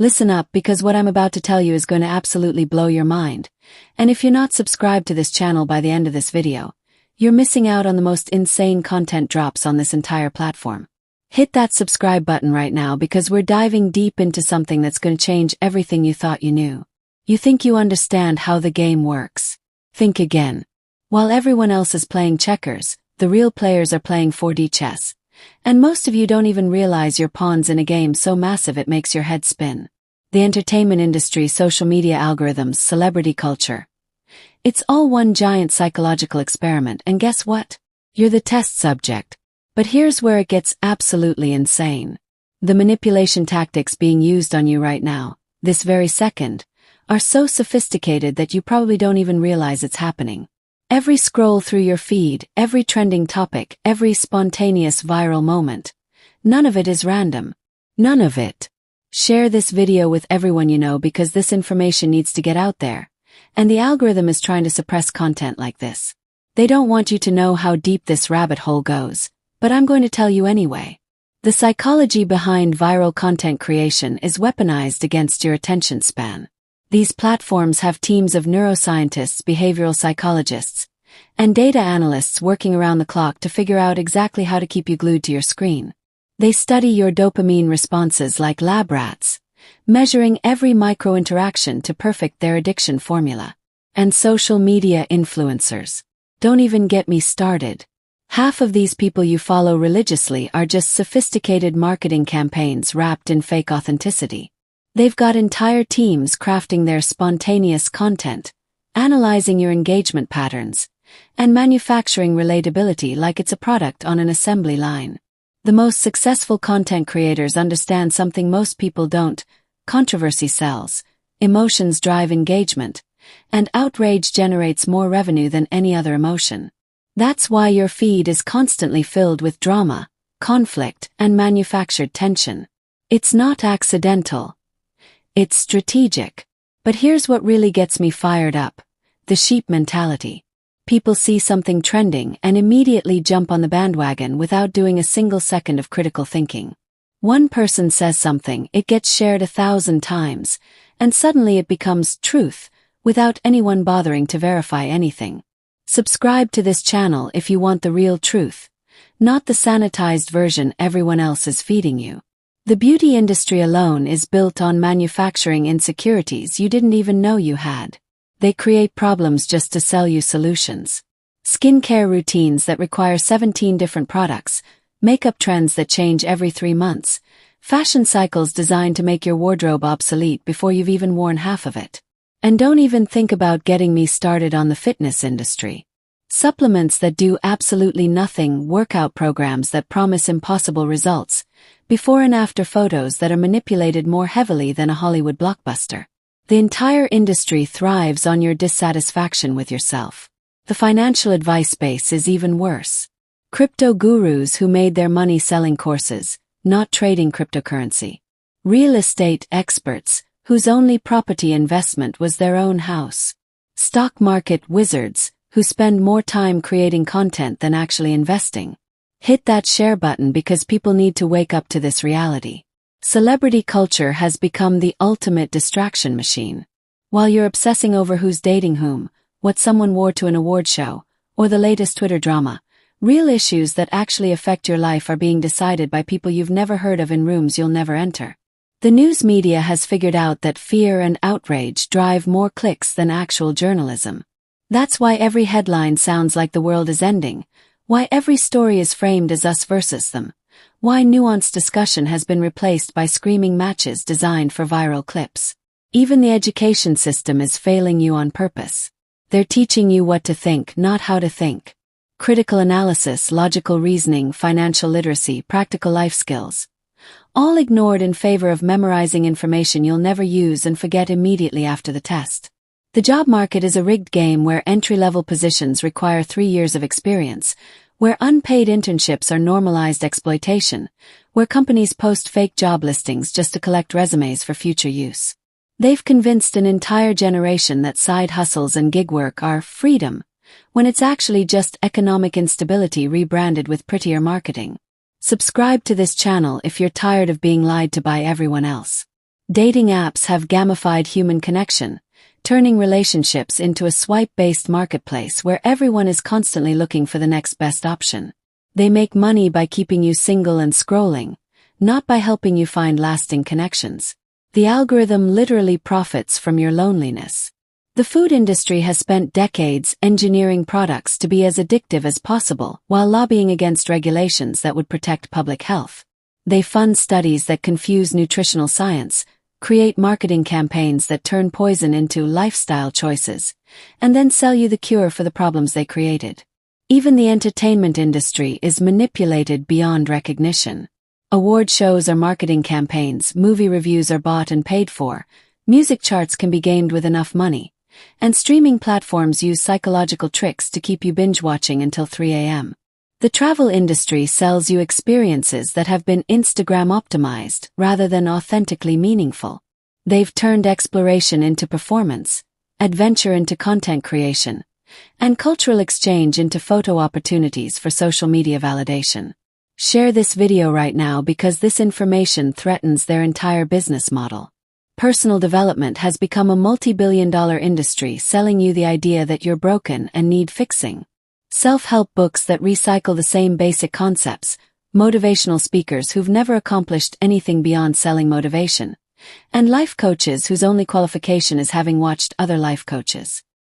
Listen up, because what I'm about to tell you is going to absolutely blow your mind. And if you're not subscribed to this channel by the end of this video, you're missing out on the most insane content drops on this entire platform. Hit that subscribe button right now, because we're diving deep into something that's going to change everything you thought you knew. You think you understand how the game works? Think again. While everyone else is playing checkers, the real players are playing 4D chess. And most of you don't even realize you're pawns in a game so massive it makes your head spin. The entertainment industry, social media algorithms, celebrity culture. It's all one giant psychological experiment, and guess what? You're the test subject. But here's where it gets absolutely insane. The manipulation tactics being used on you right now, this very second, are so sophisticated that you probably don't even realize it's happening. Every scroll through your feed, every trending topic, every spontaneous viral moment, none of it is random. None of it. Share this video with everyone you know, because this information needs to get out there, and the algorithm is trying to suppress content like this. They don't want you to know how deep this rabbit hole goes, but I'm going to tell you anyway. The psychology behind viral content creation is weaponized against your attention span. These platforms have teams of neuroscientists, behavioral psychologists, and data analysts working around the clock to figure out exactly how to keep you glued to your screen. They study your dopamine responses like lab rats, measuring every micro-interaction to perfect their addiction formula. And social media influencers. Don't even get me started. Half of these people you follow religiously are just sophisticated marketing campaigns wrapped in fake authenticity. They've got entire teams crafting their spontaneous content, analyzing your engagement patterns, and manufacturing relatability like it's a product on an assembly line. The most successful content creators understand something most people don't. Controversy sells, emotions drive engagement, and outrage generates more revenue than any other emotion. That's why your feed is constantly filled with drama, conflict, and manufactured tension. It's not accidental. It's strategic. But here's what really gets me fired up. The sheep mentality. People see something trending and immediately jump on the bandwagon without doing a single second of critical thinking. One person says something, it gets shared 1,000 times, and suddenly it becomes truth, without anyone bothering to verify anything. Subscribe to this channel if you want the real truth, not the sanitized version everyone else is feeding you. The beauty industry alone is built on manufacturing insecurities you didn't even know you had. They create problems just to sell you solutions. Skincare routines that require 17 different products, makeup trends that change every 3 months, fashion cycles designed to make your wardrobe obsolete before you've even worn half of it. And don't even think about getting me started on the fitness industry. Supplements that do absolutely nothing, workout programs that promise impossible results, before and after photos that are manipulated more heavily than a Hollywood blockbuster. The entire industry thrives on your dissatisfaction with yourself. The financial advice space is even worse. Crypto gurus who made their money selling courses, not trading cryptocurrency. Real estate experts whose only property investment was their own house. Stock market wizards who spend more time creating content than actually investing. Hit that share button, because people need to wake up to this reality. Celebrity culture has become the ultimate distraction machine. While you're obsessing over who's dating whom, what someone wore to an award show, or the latest Twitter drama, real issues that actually affect your life are being decided by people you've never heard of in rooms you'll never enter. The news media has figured out that fear and outrage drive more clicks than actual journalism. That's why every headline sounds like the world is ending, why every story is framed as us versus them, why nuanced discussion has been replaced by screaming matches designed for viral clips. Even the education system is failing you on purpose. They're teaching you what to think, not how to think. Critical analysis, logical reasoning, financial literacy, practical life skills. All ignored in favor of memorizing information you'll never use and forget immediately after the test. The job market is a rigged game where entry-level positions require 3 years of experience, where unpaid internships are normalized exploitation, where companies post fake job listings just to collect resumes for future use. They've convinced an entire generation that side hustles and gig work are freedom, when it's actually just economic instability rebranded with prettier marketing. Subscribe to this channel if you're tired of being lied to by everyone else. Dating apps have gamified human connection, turning relationships into a swipe-based marketplace where everyone is constantly looking for the next best option. They make money by keeping you single and scrolling, not by helping you find lasting connections. The algorithm literally profits from your loneliness. The food industry has spent decades engineering products to be as addictive as possible while lobbying against regulations that would protect public health. They fund studies that confuse nutritional science, create marketing campaigns that turn poison into lifestyle choices, and then sell you the cure for the problems they created. Even the entertainment industry is manipulated beyond recognition. Award shows are marketing campaigns, movie reviews are bought and paid for, music charts can be gamed with enough money, and streaming platforms use psychological tricks to keep you binge-watching until 3 a.m. The travel industry sells you experiences that have been Instagram-optimized rather than authentically meaningful. They've turned exploration into performance, adventure into content creation, and cultural exchange into photo opportunities for social media validation. Share this video right now because this information threatens their entire business model. Personal development has become a multi-billion-dollar industry selling you the idea that you're broken and need fixing. Self-help books that recycle the same basic concepts, motivational speakers who've never accomplished anything beyond selling motivation, and life coaches whose only qualification is having watched other life coaches.